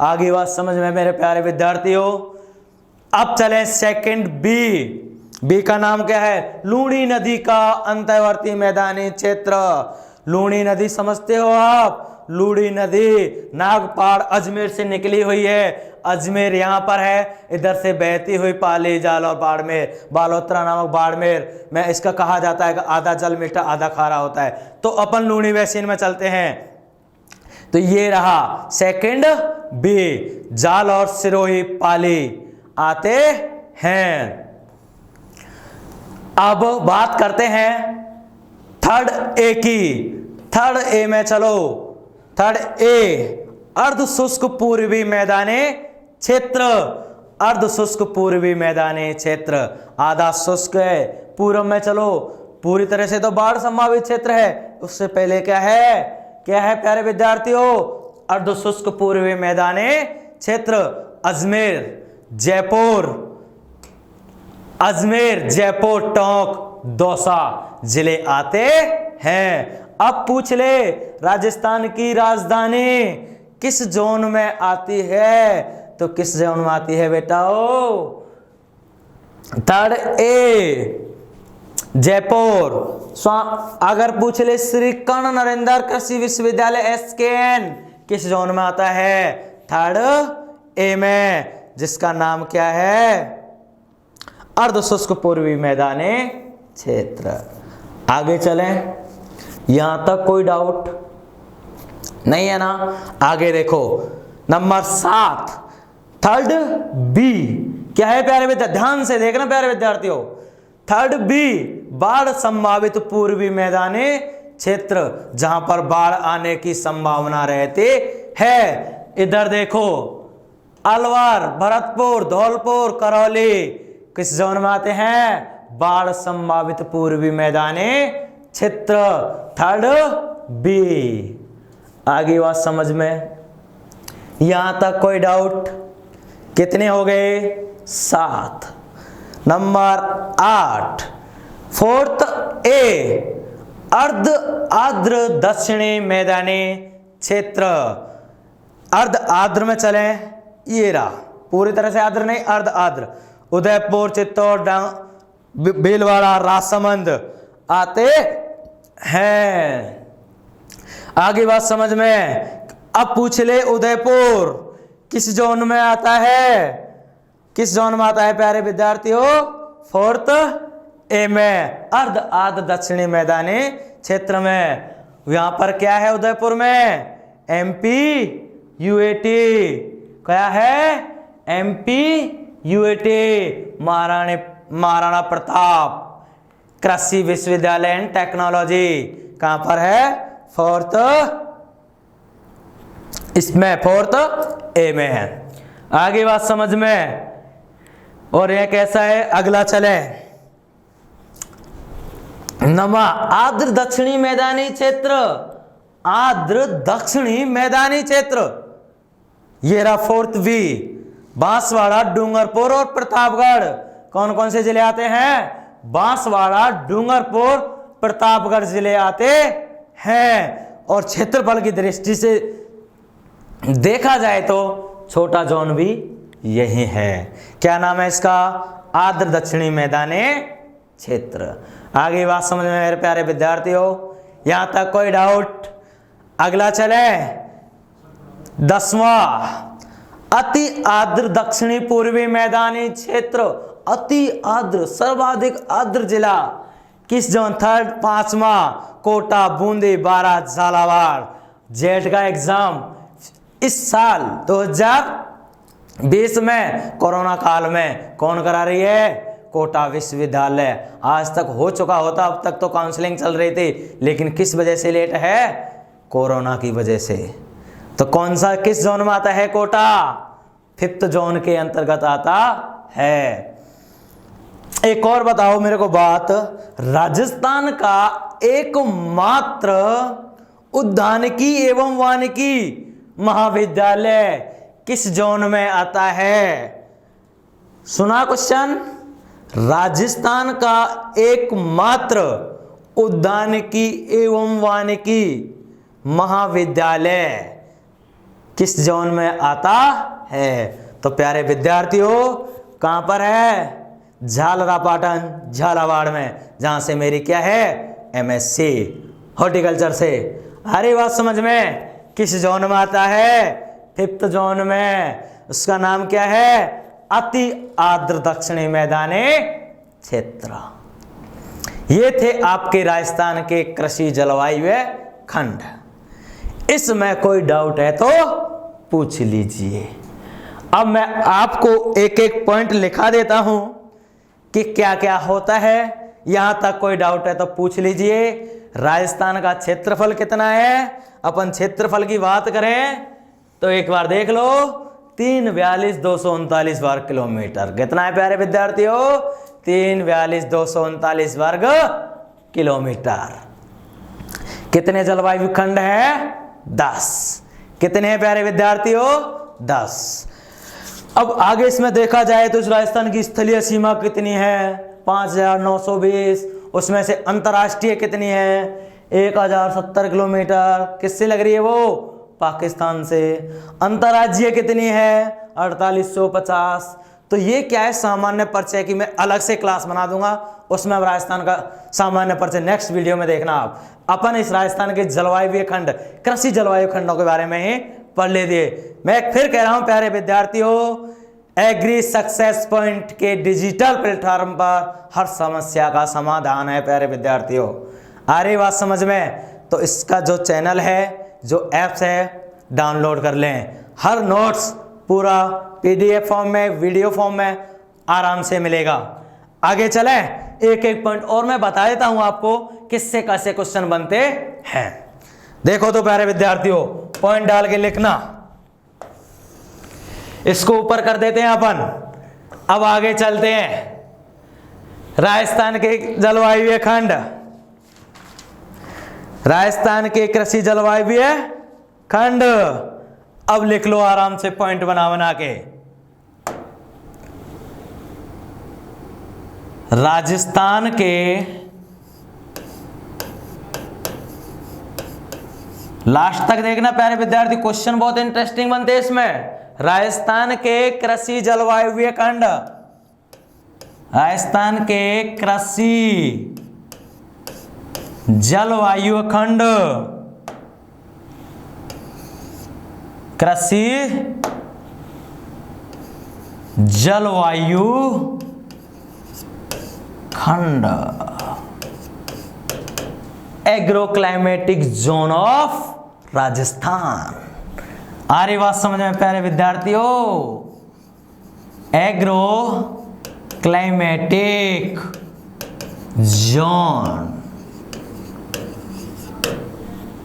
Speaker 1: आगे बात समझ में मेरे प्यारे विद्यार्थियों? अब चले 2nd बी, बी का नाम क्या है? लूणी नदी का अंतर्वर्ती मैदानी क्षेत्र। लूणी नदी समझते हो आप? लूणी नदी नागपाड़ अजमेर से निकली हुई है। अजमेर यहाँ पर है, इधर से बहती हुई पाली, जालौर, बाड़मेर, बालोतरा नामक बाड़मेर में इसका कहा जाता है कि आधा जल मीठा आधा खारा होता है। तो अपन लूणी बेसिन में चलते हैं। तो ये रहा सेकंड बी, जाल और सिरोही पाली आते हैं। अब बात करते हैं थर्ड ए की। थर्ड ए में चलो। थर्ड ए अर्ध शुष्क पूर्वी मैदानी क्षेत्र। अर्ध शुष्क पूर्वी मैदानी क्षेत्र, आधा शुष्क है। पूर्व में चलो, पूरी तरह से तो बाढ़ संभावित क्षेत्र है। उससे पहले क्या है? क्या है प्यारे विद्यार्थियों? अर्ध शुष्क पूर्वी मैदानी क्षेत्र। अजमेर, जयपुर, टोंक, दौसा जिले आते हैं। अब पूछ ले, राजस्थान की राजधानी किस जोन में आती है? तो किस जोन में आती है बेटाओ? Third A Jaipur. अगर पूछ ले श्री कर्ण नरेंद्र कृषि विश्वविद्यालय SKN किस जोन में आता है? थर्ड ए में, जिसका नाम क्या है? अर्ध शुष्क पूर्वी मैदानी क्षेत्र। आगे चलें, यहां तक कोई डाउट नहीं है ना? आगे देखो नंबर 7 थर्ड बी क्या है प्यारे विद्यार्थी? ध्यान से देखना प्यारे विद्यार्थियों। थर्ड बी बाढ़ संभावित पूर्वी मैदानी क्षेत्र, जहां पर बाढ़ आने की संभावना रहती है। इधर देखो, अलवर, भरतपुर, धौलपुर, करौली किस जोन में आते हैं? बाढ़ संभावित पूर्वी मैदानी क्षेत्र, थर्ड बी। आगे बात समझ में? यहां तक कोई डाउट? कितने हो गए? 7। नंबर 8 फोर्थ ए अर्ध आर्द्र दक्षिणी मैदानी क्षेत्र। अर्ध आर्द्र में चलें, ये रहा, पूरी तरह से आर्द्र नहीं, अर्ध आर्द्र। उदयपुर, चित्तौड़, भीलवाड़ा, राजसमंद आते हैं। आगे बात समझ में? अब पूछ ले, उदयपुर किस जोन में आता है? किस जोन में आता है प्यारे विद्यार्थियों? फोर्थ ए में, अर्ध आर्द्र दक्षिणी मैदानी क्षेत्र में। यहां पर क्या है? उदयपुर में MP UAT। क्या है? MP UAT, महाराणा प्रताप कृषि विश्वविद्यालय एंड टेक्नोलॉजी। कहां पर है? फोर्थ, इसमें फोर्थ ए में है। आगे बात समझ में? और यह कैसा है? अगला चले, नमा आर्द्र दक्षिणी मैदानी क्षेत्र। आर्द्र दक्षिणी मैदानी क्षेत्र, ये रहा फोर्थ बी। बांसवाड़ा, डूंगरपुर और प्रतापगढ़ कौन कौन से जिले आते हैं? बांसवाड़ा, डूंगरपुर, प्रतापगढ़ जिले आते हैं। और क्षेत्रफल की दृष्टि से देखा जाए तो छोटा जोन भी यही है। क्या नाम है इसका? आर्द्र दक्षिणी मैदानी क्षेत्र। आगे बात समझ में मेरे प्यारे विद्यार्थियों? यहां तक कोई डाउट? अगला चले, 10वां अति आर्द्र दक्षिणी पूर्वी मैदानी क्षेत्र। अति आर्द्र, सर्वाधिक आर्द्र जिला किस जोन? थर्ड। 5वां कोटा, बूंदी, बारां, झालावाड़। जेठ का एग्जाम इस साल 2020 में कोरोना काल में कौन करा रही है? कोटा विश्वविद्यालय। आज तक हो चुका होता, अब तक तो काउंसलिंग चल रही थी, लेकिन किस वजह से लेट है? कोरोना की वजह से। तो कौन सा, किस जोन में आता है कोटा? 5th जोन के अंतर्गत आता है। एक और बताओ मेरे को बात, राजस्थान का एकमात्र उद्यानिकी एवं वानिकी महाविद्यालय किस जोन में आता है? सुना क्वेश्चन? राजस्थान का एकमात्र उद्यानिकी एवं वानिकी महाविद्यालय किस जोन में आता है? तो प्यारे विद्यार्थियों, कहां पर है? झालरापाटन झालावाड़ में, जहाँ से मेरी क्या है MSc हॉर्टिकल्चर से। अरे बात समझ में, किस जोन में आता है 5th जोन में, उसका नाम क्या है अति आर्द्र दक्षिणी मैदानी क्षेत्र। ये थे आपके राजस्थान के कृषि जलवायु खंड। इसमें कोई डाउट है तो पूछ लीजिए। अब मैं आपको एक एक पॉइंट लिखा देता हूं कि क्या क्या होता है, यहां तक कोई डाउट है तो पूछ लीजिए। राजस्थान का क्षेत्रफल कितना है, अपन क्षेत्रफल की बात करें तो एक बार देख लो 342,239 वर्ग किलोमीटर। कितना है प्यारे विद्यार्थियों 342,239 वर्ग किलोमीटर। कितने जलवायु खंड है 10। कितने हैं प्यारे विद्यार्थियों 10। अब आगे इसमें देखा जाए तो इस राजस्थान की स्थलीय सीमा कितनी है 5,920। उसमें से अंतर्राष्ट्रीय कितनी है 1,070 किलोमीटर। किससे लग रही है वो पाकिस्तान से। अंतर्राज्यीय कितनी है 4850। तो ये क्या है सामान्य परिचय की मैं अलग से क्लास बना दूंगा, उसमें अब राजस्थान का सामान्य परिचय नेक्स्ट वीडियो में देखना आप। अपन इस राजस्थान के जलवायु खंड कृषि जलवायु खंडों के बारे में ही पढ़ लीजिए। मैं फिर कह रहा हूं प्यारे विद्यार्थियों, एग्री सक्सेस पॉइंट के डिजिटल प्लेटफॉर्म पर हर समस्या का समाधान है प्यारे विद्यार्थियों। आ रही बात समझ में? तो इसका जो चैनल है, जो ऐप्स है, डाउनलोड कर लें। हर नोट्स पूरा PDF फॉर्म में, वीडियो फॉर्म में आराम से मिलेगा। आगे चलें, एक एक पॉइंट और मैं बता देता हूं आपको किससे कैसे क्वेश्चन बनते हैं। देखो तो प्यारे विद्यार्थियों, पॉइंट डाल के लिखना। इसको ऊपर कर देते हैं अपन। अब आगे चलते हैं। राजस्थान के जलवायु खंड, राजस्थान के कृषि जलवायु खंड। अब लिख लो आराम से पॉइंट बना बना के। राजस्थान के लास्ट तक देखना प्यारे विद्यार्थी, क्वेश्चन बहुत इंटरेस्टिंग बनते हैं इसमें। राजस्थान के कृषि जलवायु खंड, राजस्थान के कृषि जलवायु खंड, कृषि जलवायु खंड, एग्रोक्लाइमेटिक जोन ऑफ राजस्थान। आ रही बात समझ में प्यारे विद्यार्थियों? Agro climatic zone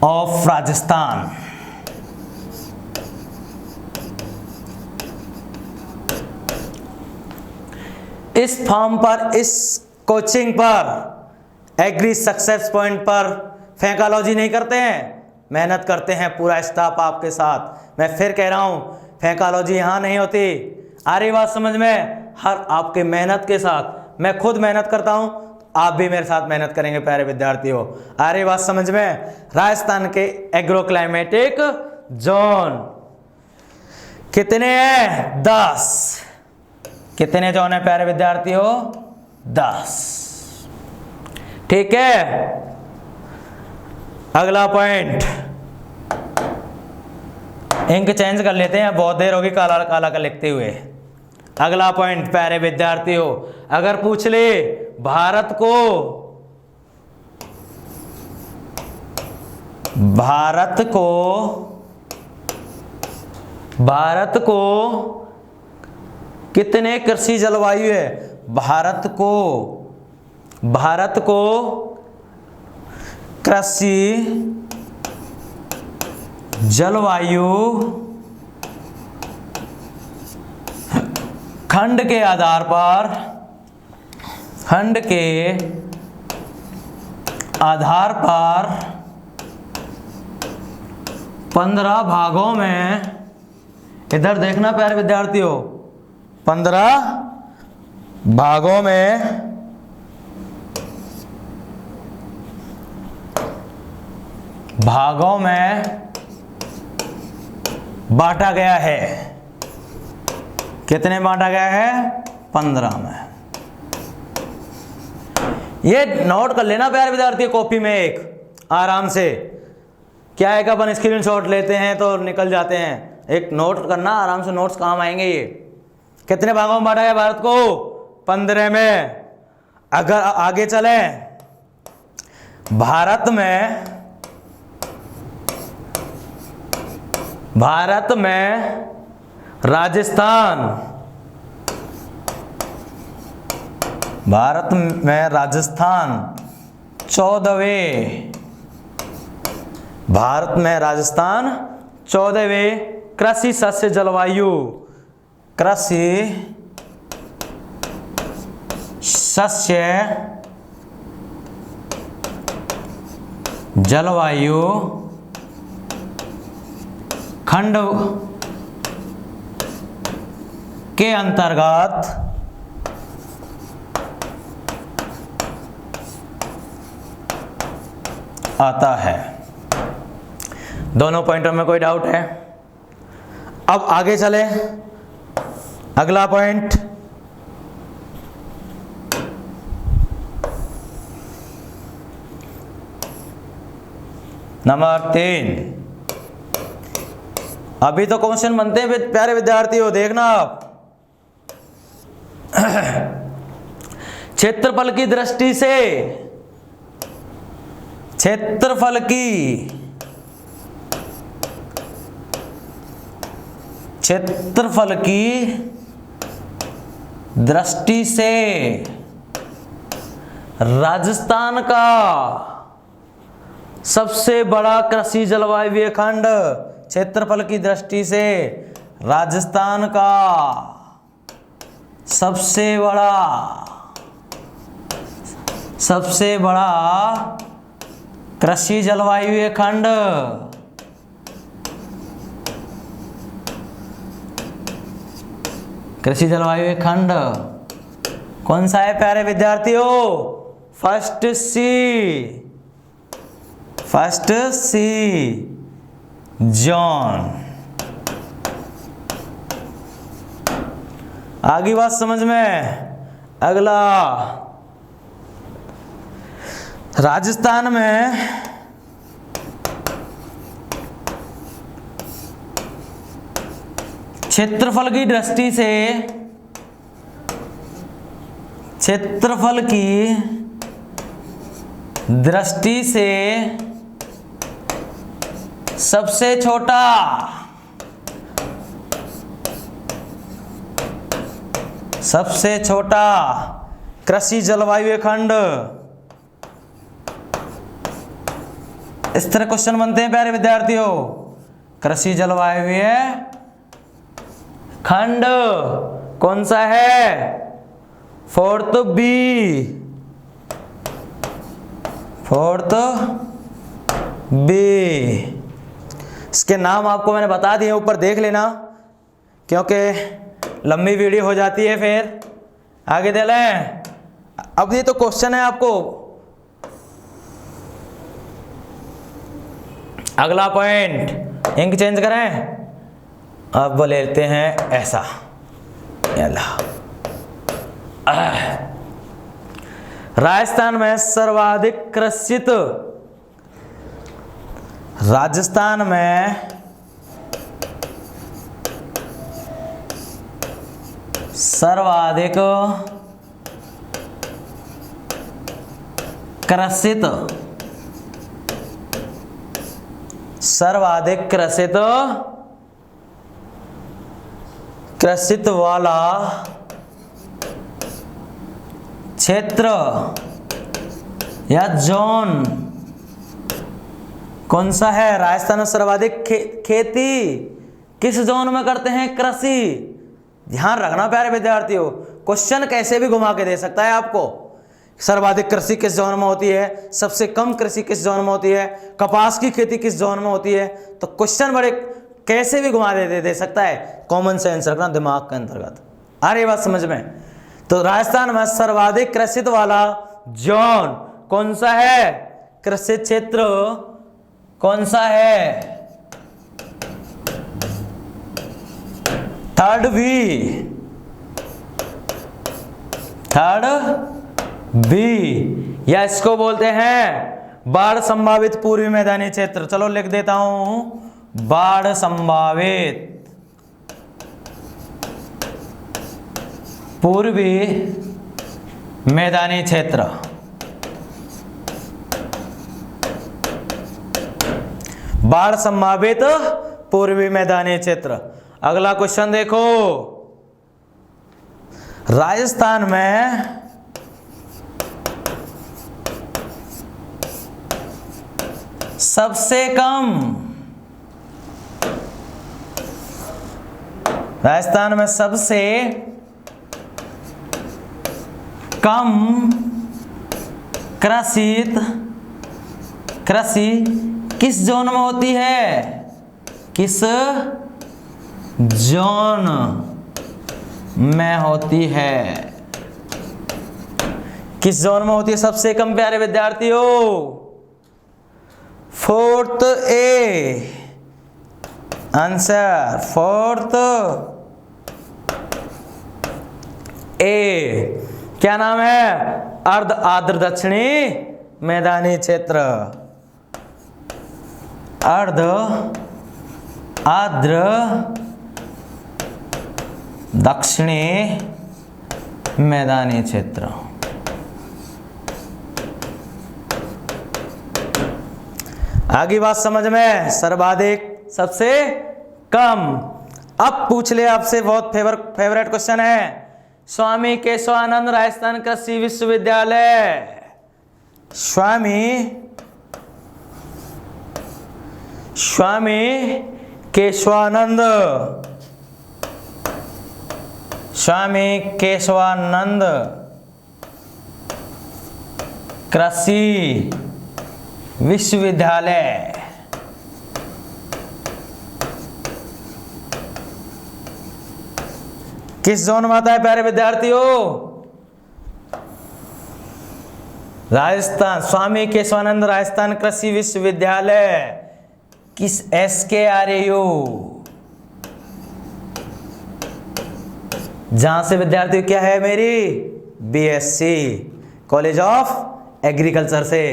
Speaker 1: of Rajasthan. इस फॉर्म पर, इस कोचिंग पर, एग्री सक्सेस पॉइंट पर फेंकालॉजी नहीं करते हैं, मेहनत करते हैं पूरा स्टाफ आपके साथ। मैं फिर कह रहा हूं फेंकालॉजी यहां नहीं होती। आ रही बात समझ में? हर आपके मेहनत के साथ, मैं खुद मेहनत करता हूं, आप भी मेरे साथ मेहनत करेंगे प्यारे विद्यार्थियों। आ रही बात समझ में? राजस्थान के एग्रो क्लाइमेटिक जोन कितने हैं 10। कितने जोन है प्यारे विद्यार्थियों 10। ठीक है, अगला पॉइंट। इंक चेंज कर लेते हैं, बहुत देर होगी काला काला का लिखते हुए। अगला पॉइंट प्यारे विद्यार्थियों, अगर पूछ ले भारत को कितने कृषि जलवायु है, भारत को कृषि जलवायु खंड के आधार पर, 15 भागों में, इधर देखना प्यारे विद्यार्थियों, 15 भागों में बांटा गया है। कितने बांटा गया है 15 में। ये नोट कर लेना प्यारे विद्यार्थी कॉपी में एक आराम से। क्या है कि अपन स्क्रीनशॉट लेते हैं तो निकल जाते हैं, एक नोट करना आराम से, नोट्स काम आएंगे। ये कितने भागों में बांटा है भारत को? 15 में। अगर आगे चले, भारत में राजस्थान, भारत में राजस्थान 14वें, भारत में राजस्थान 14वें कृषि सस्य जलवायु, कृषि सस्य जलवायु खंड के अंतर्गत आता है। दोनों पॉइंटों में कोई डाउट है? अब आगे चले, अगला पॉइंट, नंबर 3। अभी तो क्वेश्चन बनते हैं प्यारे विद्यार्थियों, देखना आप। क्षेत्रफल की दृष्टि से, क्षेत्रफल की दृष्टि से राजस्थान का सबसे बड़ा कृषि जलवायु खंड, क्षेत्रफल की दृष्टि से राजस्थान का सबसे बड़ा कृषि जलवायु खंड, कृषि जलवायु खंड कौन सा है प्यारे विद्यार्थियों? फर्स्ट सी जॉन। आगे बात समझ में। अगला, राजस्थान में क्षेत्रफल की दृष्टि से, क्षेत्रफल की दृष्टि से सबसे छोटा कृषि जलवायु खंड। इस तरह क्वेश्चन बनते हैं प्यारे विद्यार्थियों। कृषि जलवायु खंड कौन सा है? Fourth B. इसके नाम आपको मैंने बता दिए, ऊपर देख लेना, क्योंकि लंबी वीडियो हो जाती है फिर। आगे दे लें। अब ये तो क्वेश्चन है आपको। अगला पॉइंट, इंक चेंज करें। अब लेते हैं ऐसा, राजस्थान में सर्वाधिक कृषित, राजस्थान में सर्वाधिक कृषित वाला क्षेत्र या जोन कौन सा है? राजस्थान में सर्वाधिक खेती किस जोन में करते हैं? कृषि। ध्यान रखना प्यारे विद्यार्थियों, क्वेश्चन कैसे भी घुमा के दे सकता है आपको। सर्वाधिक कृषि किस जोन में होती है, सबसे कम कृषि किस जोन में होती है, कपास की खेती किस जोन में होती है, तो क्वेश्चन बड़े कैसे भी घुमा दे सकता है। कॉमन सेंस रखना दिमाग के अंतर्गत। आ रही बात समझ में? तो राजस्थान में सर्वाधिक कृषित वाला जोन कौन सा है? कृषि क्षेत्र कौन सा है? Third B. या इसको बोलते हैं बाढ़ संभावित पूर्वी मैदानी क्षेत्र। चलो लिख देता हूं, बाढ़ संभावित पूर्वी मैदानी क्षेत्र। बाढ़ संभावित पूर्वी मैदानी क्षेत्र। अगला क्वेश्चन देखो, राजस्थान में सबसे कम, राजस्थान में सबसे कम कृषि किस जोन में होती है? किस जोन में होती है? किस जोन में होती है सबसे कम प्यारे विद्यार्थियों? 4th ए आंसर, 4th ए। क्या नाम है? अर्ध आर्द्र दक्षिणी मैदानी क्षेत्र। अर्ध आर्द्र दक्षिणी मैदानी क्षेत्र। आगे बात समझ में, सर्वाधिक, सबसे कम। अब पूछ ले आपसे, बहुत फेवरेट क्वेश्चन है, स्वामी केशवानंद राजस्थान कृषि विश्वविद्यालय। स्वामी केशवानंद कृषि विश्वविद्यालय किस जोन में आता है प्यारे विद्यार्थियों? राजस्थान, स्वामी केशवानंद राजस्थान कृषि विश्वविद्यालय किस SKRAU, जहां से विद्यार्थियों क्या है मेरी? BSc, कॉलेज ऑफ एग्रीकल्चर से।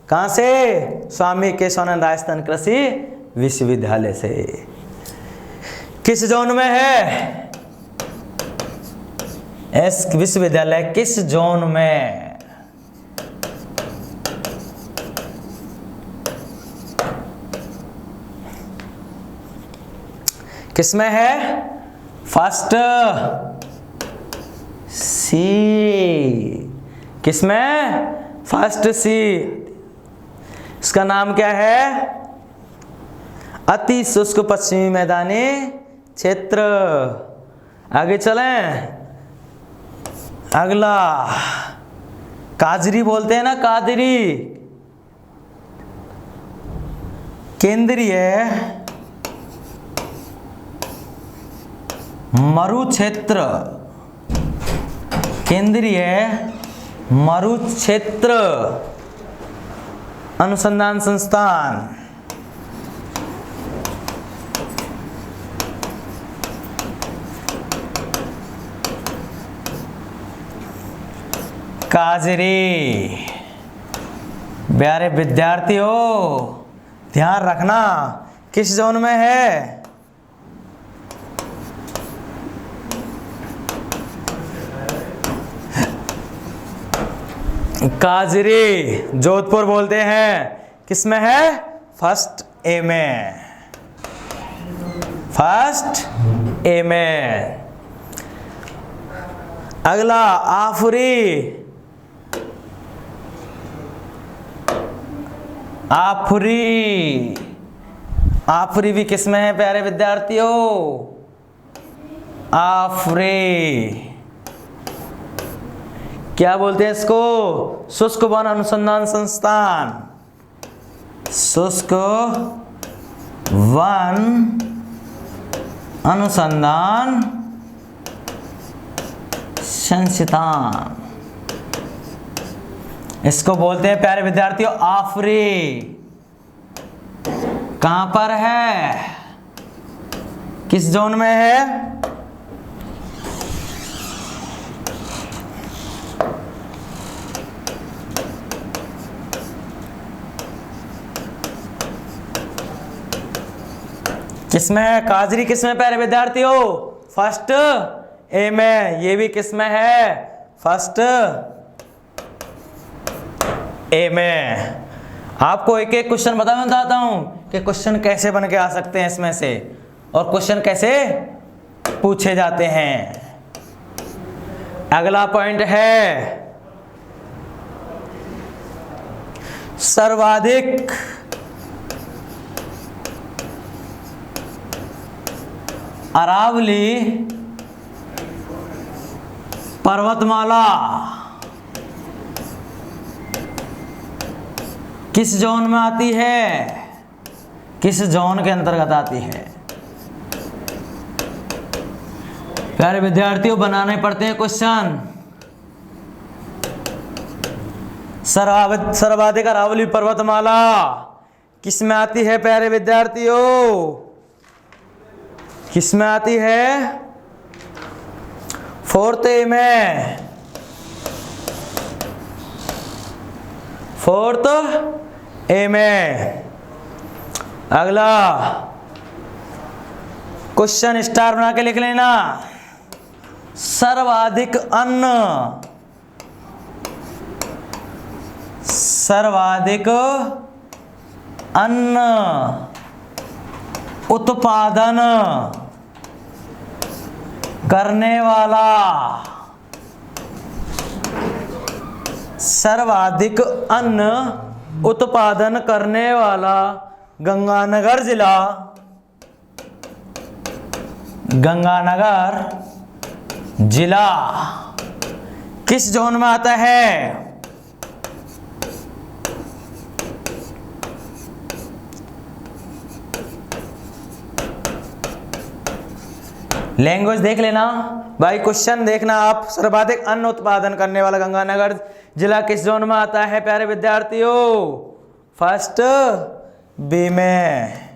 Speaker 1: कहां से? स्वामी केशवानंद राजस्थान कृषि विश्वविद्यालय से। किस जोन में है विश्वविद्यालय? किस जोन में? किसमें है? फर्स्ट सी। किसमें? फर्स्ट सी। इसका नाम क्या है? अति शुष्क पश्चिमी मैदानी क्षेत्र। आगे चलें, अगला काजरी बोलते हैं ना, काजरी, केंद्रीय मरुक्षेत्र। केंद्रीय मरुक्षेत्र अनुसंधान संस्थान। काजरी। प्यारे विद्यार्थियों ध्यान रखना, किस जोन में है? काजरी, जोधपुर बोलते हैं। किसमें है? फर्स्ट ए में। फर्स्ट ए में। अगला आफरी। आफरी, आफरी भी किसमें है प्यारे विद्यार्थियों? आफरी। क्या बोलते हैं इसको? शुष्क वन अनुसंधान संस्थान। शुष्क वन अनुसंधान संस्थान, इसको बोलते हैं प्यारे विद्यार्थियों आफरी। कहां पर है? किस जोन में है? किसमें है? काजरी किसमें प्यारे विद्यार्थियों? फर्स्ट ए में। ये भी किसमें है? फर्स्ट ए में। आपको एक एक क्वेश्चन बताता हूं कि क्वेश्चन कैसे बन के आ सकते हैं इसमें से, और क्वेश्चन कैसे पूछे जाते हैं। अगला पॉइंट है सर्वाधिक अरावली पर्वतमाला किस जोन में आती है? किस जोन के अंतर्गत आती है? प्यारे विद्यार्थियों बनाने पड़ते हैं क्वेश्चन। सर्वाधिक अरावली पर्वतमाला किस में आती है प्यारे विद्यार्थियों? किस में आती है? फोर्थ ए में। फोर्थ ए में। अगला क्वेश्चन स्टार बना के लिख लेना। सर्वाधिक अन्न, सर्वाधिक अन्न उत्पादन करने वाला, सर्वाधिक अन्न उत्पादन करने वाला गंगानगर जिला, गंगानगर जिला किस जोन में आता है? लैंग्वेज देख लेना भाई, क्वेश्चन देखना आप। सर्वाधिक अन्न उत्पादन करने वाला गंगानगर जिला किस जोन में आता है प्यारे विद्यार्थियों? फर्स्ट बी में।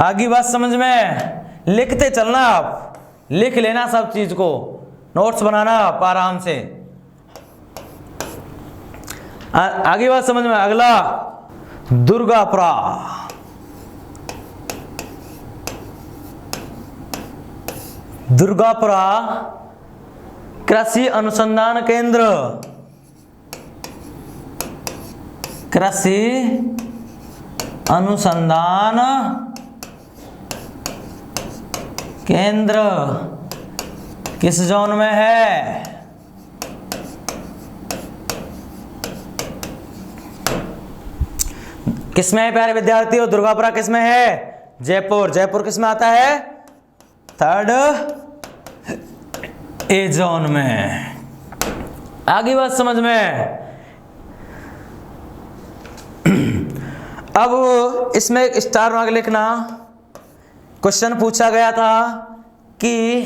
Speaker 1: आगे बात समझ में? लिखते चलना, आप लिख लेना सब चीज को, नोट्स बनाना आप आराम से। आगे बात समझ में? अगला दुर्गापुरा, दुर्गापुरा कृषि अनुसंधान केंद्र, कृषि अनुसंधान केंद्र किस जोन में है? किसमें है प्यारे विद्यार्थियों? दुर्गापुरा किसमें है? जयपुर। जयपुर किसमें आता है? थर्ड ए जोन में। आगे बात समझ में? अब इसमें एक स्टार मार्क लिखना। क्वेश्चन पूछा गया था कि,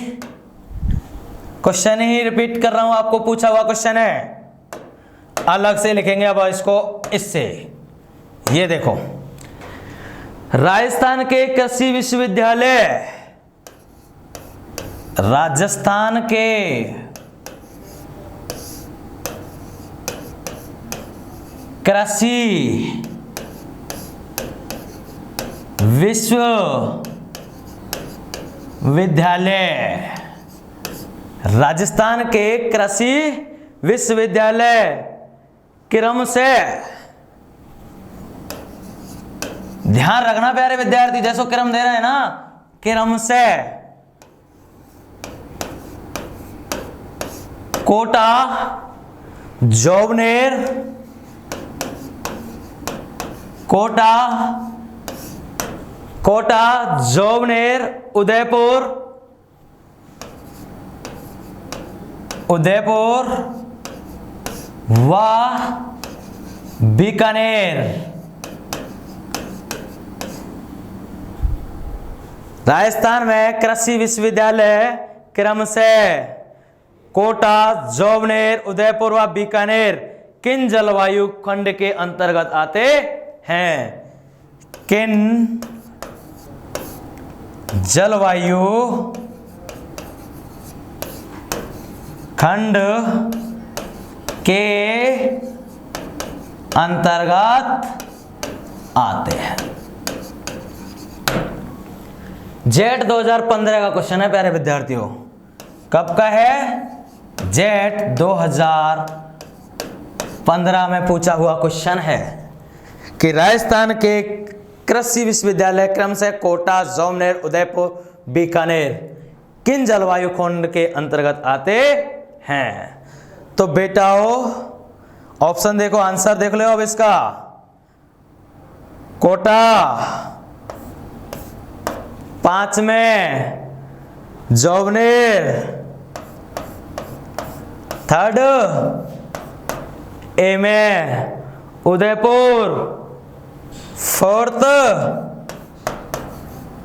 Speaker 1: क्वेश्चन ही रिपीट कर रहा हूं, आपको पूछा हुआ क्वेश्चन है, अलग से लिखेंगे अब इसको इससे। ये देखो, राजस्थान के कृषि विश्वविद्यालय, राजस्थान के कृषि विश्वविद्यालय, राजस्थान के कृषि विश्वविद्यालय क्रम से, ध्यान रखना प्यारे विद्यार्थी, जैसो क्रम दे रहे हैं ना, क्रम से कोटा, जोबनेर, कोटा, कोटा, जोबनेर, उदयपुर, उदयपुर व बीकानेर। राजस्थान में कृषि विश्वविद्यालय क्रम से कोटा, जोबनेर, उदयपुर व बीकानेर किन जलवायु खंड के अंतर्गत आते हैं? किन जलवायु खंड के अंतर्गत आते हैं। जेट 2015 का क्वेश्चन है प्यारे विद्यार्थियों। कब का है? जेट 2015 में पूछा हुआ क्वेश्चन है कि राजस्थान के कृषि विश्वविद्यालय क्रम से कोटा, जोमनेर, उदयपुर, बीकानेर किन जलवायु खंड के अंतर्गत आते हैं? तो बेटाओ ऑप्शन देखो, आंसर देख लो अब इसका। कोटा, 5 में जोमनेर, 3rd ए में उदयपुर, 4th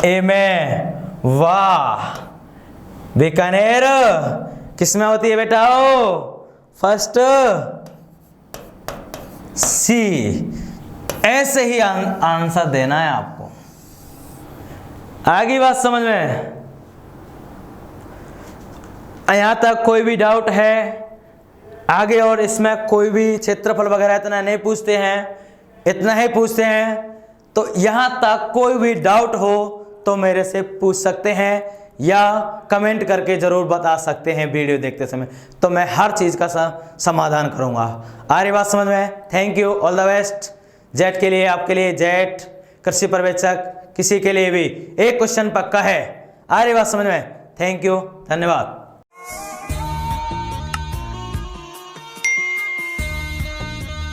Speaker 1: ए में वाह बीकानेर किसमें होती है बेटाओ? 1st सी। ऐसे ही आंसर देना है आपको। आगे बात समझ में? यहां तक कोई भी डाउट है? आगे और इसमें कोई भी क्षेत्रफल वगैरह इतना नहीं पूछते हैं, इतना ही पूछते हैं। तो यहां तक कोई भी डाउट हो तो मेरे से पूछ सकते हैं या कमेंट करके जरूर बता सकते हैं वीडियो देखते समय, तो मैं हर चीज़ का समाधान करूंगा। आ रही बात समझ में? Thank you, all the best. Jet के लिए, आपके लिए, जेट, कृषि पर्यवेक्षक, किसी के लिए भी एक क्वेश्चन पक्का है। आ रही बात समझ में? थैंक यू, धन्यवाद।